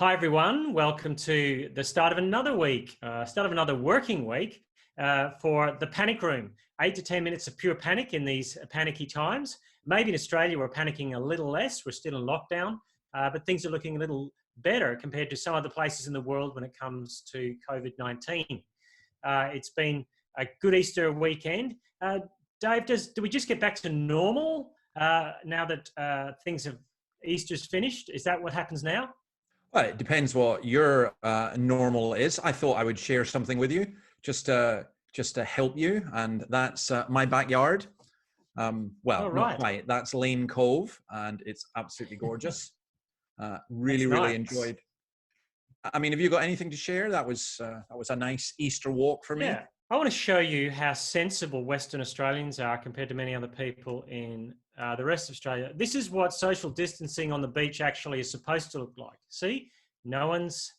Hi, everyone. Welcome to the start of another week, start of another working week for the Panic Room. 8 to 10 minutes of pure panic in these panicky times. Maybe in Australia, we're panicking a little less. We're still in lockdown, but things are looking a little better compared to some other places in the world when it comes to COVID-19. It's been a good Easter weekend. Dave, do we just get back to normal now that Easter's finished? Is that what happens now? Well, it depends what your normal is. I thought I would share something with you just to help you, and that's my backyard. Well, not quite. That's Lane Cove, and it's absolutely gorgeous. Really enjoyed. I mean, have you got anything to share? That was a nice Easter walk for me. Yeah, I want to show you how sensible Western Australians are compared to many other people in the rest of Australia. This is what social distancing on the beach actually is supposed to look like. See, no one's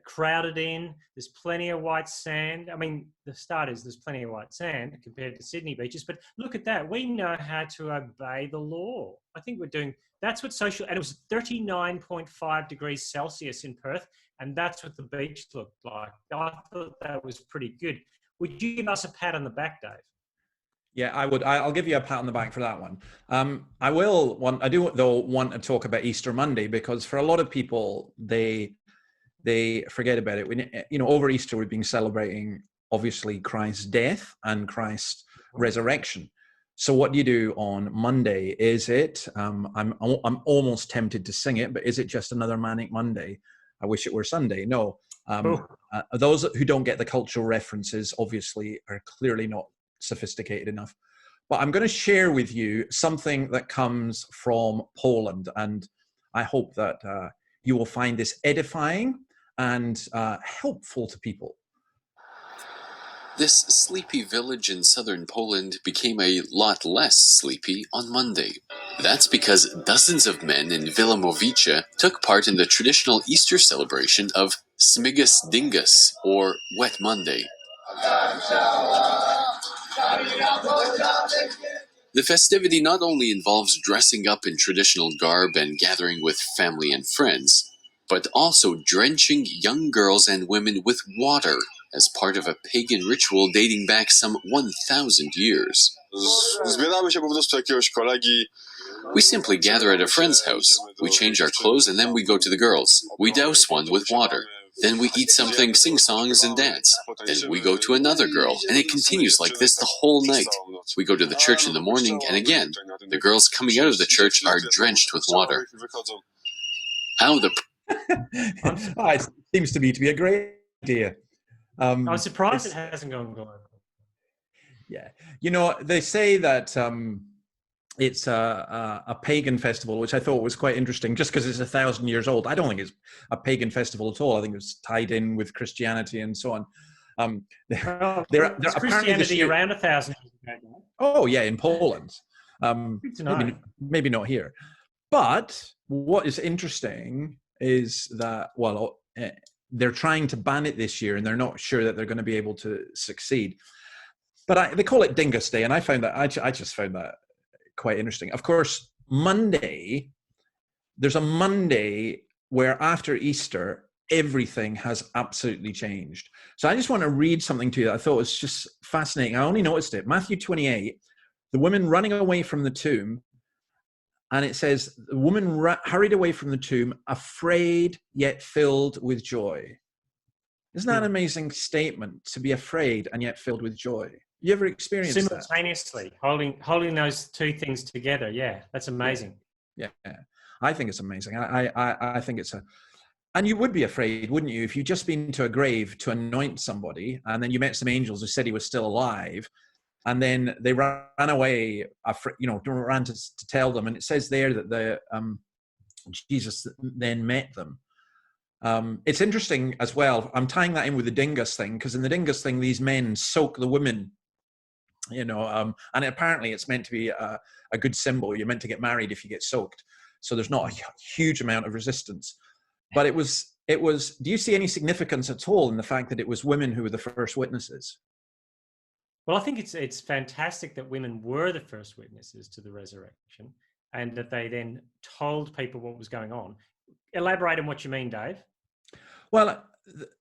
crowded in. There's plenty of white sand. I mean, the start is there's plenty of white sand compared to Sydney beaches, but look at that. We know how to obey the law. I think we're doing, that's what social, and it was 39.5 degrees Celsius in Perth, and that's what the beach looked like. I thought that was pretty good. Would you give us a pat on the back, Dave? Yeah, I would. I'll give you a pat on the back for that one. I do though want to talk about Easter Monday, because for a lot of people, they forget about it. Over Easter, we've been celebrating obviously Christ's death and Christ's resurrection. So what do you do on Monday? Is it, I'm almost tempted to sing it, but is it just another manic Monday? I wish it were Sunday. No. Those who don't get the cultural references obviously are clearly not sophisticated enough. But I'm going to share with you something that comes from Poland, and I hope that you will find this edifying and helpful to people. This sleepy village in southern Poland became a lot less sleepy on Monday. That's because dozens of men in Wilemowice took part in the traditional Easter celebration of Śmigus Dyngus, or Wet Monday. The festivity not only involves dressing up in traditional garb and gathering with family and friends, but also drenching young girls and women with water as part of a pagan ritual dating back some 1,000 years. We simply gather at a friend's house. We change our clothes and then we go to the girls. We douse one with water. Then we eat something, sing songs, and dance. Then we go to another girl, and it continues like this the whole night. We go to the church in the morning, and again, the girls coming out of the church are drenched with water. It seems to me to be a great idea. I'm surprised it hasn't gone global. Yeah. They say that it's a pagan festival, which I thought was quite interesting, just because it's 1,000 years old. I don't think it's a pagan festival at all. I think it was tied in with Christianity and so on. There's Christianity around 1,000 years ago. Oh, yeah, in Poland. Good to know. Maybe not here. But what is interesting is that, they're trying to ban it this year, and they're not sure that they're going to be able to succeed. But they call it Dyngus Day, and I just found that quite interesting. Of course, there's a Monday where after Easter, everything has absolutely changed. So I just want to read something to you that I thought was just fascinating. I only noticed it. Matthew 28, the woman running away from the tomb, and it says, the woman hurried away from the tomb, afraid yet filled with joy. Isn't that an amazing statement, to be afraid and yet filled with joy? You ever experienced that? Simultaneously, holding those two things together. Yeah, that's amazing. Yeah. I think it's amazing. I think it's and you would be afraid, wouldn't you, if you'd just been to a grave to anoint somebody, and then you met some angels who said he was still alive, and then they ran away, ran to tell them. And it says there that Jesus then met them. It's interesting as well. I'm tying that in with the Dyngus thing, because in the Dyngus thing, these men soak the women, and apparently it's meant to be a good symbol. You're meant to get married if you get soaked. So there's not a huge amount of resistance. But it was, do you see any significance at all in the fact that it was women who were the first witnesses? Well, I think it's fantastic that women were the first witnesses to the resurrection, and that they then told people what was going on. Elaborate on what you mean, Dave. Well,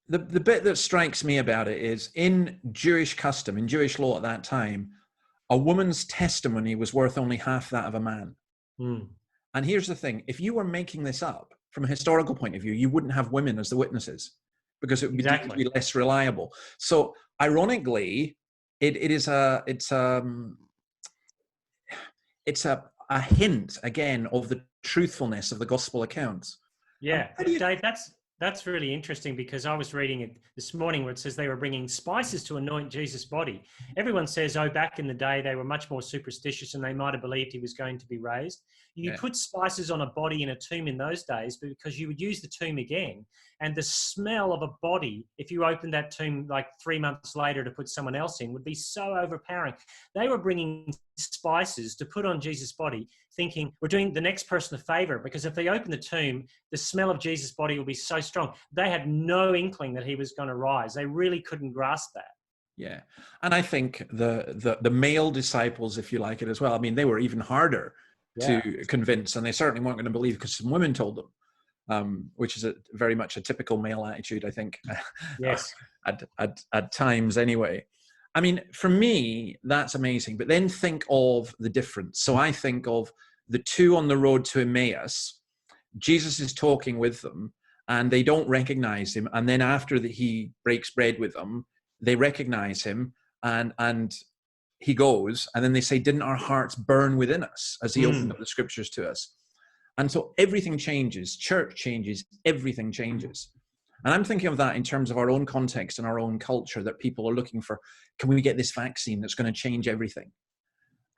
the bit that strikes me about it is in Jewish custom, in Jewish law at that time, a woman's testimony was worth only half that of a man. Mm. And here's the thing. If you were making this up from a historical point of view, you wouldn't have women as the witnesses because it would Exactly. be less reliable. So ironically, it's a hint again of the truthfulness of the gospel accounts. Yeah, Dave, that's really interesting, because I was reading it this morning where it says they were bringing spices to anoint Jesus' body. Everyone says, oh, back in the day, they were much more superstitious and they might have believed he was going to be raised. You put spices on a body in a tomb in those days because you would use the tomb again. And the smell of a body, if you opened that tomb like 3 months later to put someone else in, would be so overpowering. They were bringing spices to put on Jesus' body, thinking we're doing the next person a favor, because if they open the tomb, the smell of Jesus' body will be so strong. They had no inkling that he was going to rise. They really couldn't grasp that. Yeah. And I think the male disciples, if you like it as well, I mean, they were even harder to convince, and they certainly weren't going to believe because some women told them, which is very much a typical male attitude, I think. Yes. at times anyway. I mean, for me, that's amazing. But then think of the difference. So I think of the two on the road to Emmaus. Jesus is talking with them and they don't recognize him. And then after he breaks bread with them, they recognize him and he goes. And then they say, didn't our hearts burn within us as he opened up the scriptures to us? And so everything changes. Church changes. Everything changes. And I'm thinking of that in terms of our own context and our own culture, that people are looking for, can we get this vaccine that's going to change everything?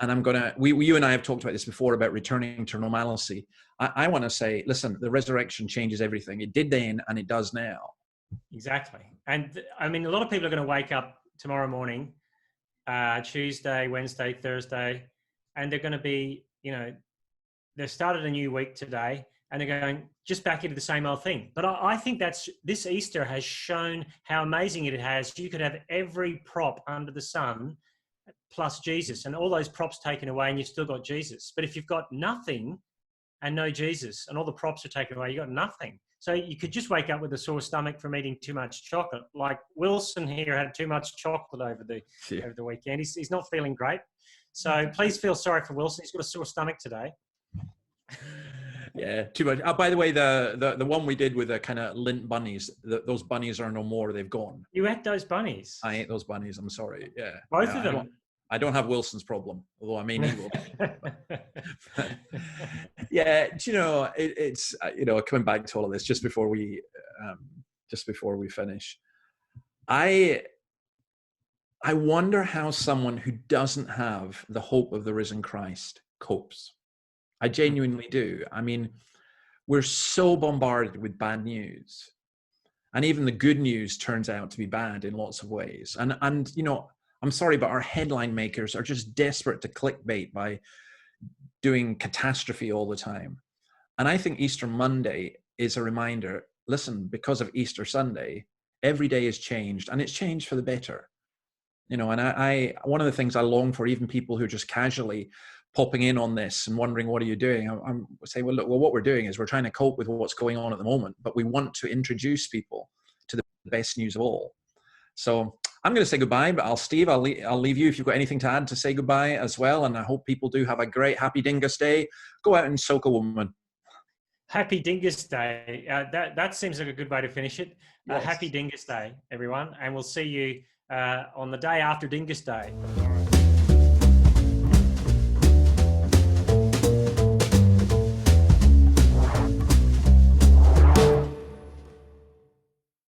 And you and I have talked about this before about returning to normalcy. I want to say, listen, the resurrection changes everything. It did then and it does now. Exactly. And I mean, a lot of people are going to wake up tomorrow morning, Tuesday, Wednesday, Thursday, and they're going to be, they've started a new week today, and they're going just back into the same old thing. But I think this Easter has shown how amazing it has. You could have every prop under the sun plus Jesus, and all those props taken away and you've still got Jesus. But if you've got nothing and no Jesus and all the props are taken away, you've got nothing. So you could just wake up with a sore stomach from eating too much chocolate. Like Wilson here had too much chocolate over the weekend. He's not feeling great. So please feel sorry for Wilson. He's got a sore stomach today. Yeah, too much. By the way, the one we did with the kind of lint bunnies, those bunnies are no more. They've gone. You ate those bunnies? I ate those bunnies. I'm sorry. Yeah. Both of them? I don't have Wilson's problem, although I may need one. Yeah, it's coming back to all of this just before we finish. I wonder how someone who doesn't have the hope of the risen Christ copes. I genuinely do. I mean, we're so bombarded with bad news, and even the good news turns out to be bad in lots of ways. And I'm sorry, but our headline makers are just desperate to clickbait by doing catastrophe all the time. And I think Easter Monday is a reminder, listen, because of Easter Sunday, every day is changed, and it's changed for the better. And I one of the things I long for, even people who are just casually popping in on this and wondering, what are you doing? I'm saying, well, look, what we're doing is we're trying to cope with what's going on at the moment, but we want to introduce people to the best news of all. So I'm going to say goodbye, but I'll leave you if you've got anything to add to say goodbye as well. And I hope people do have a great happy Dyngus Day. Go out and soak a woman. Happy Dyngus Day. That seems like a good way to finish it. Yes. Happy Dyngus Day, everyone. And we'll see you on the day after Dyngus Day.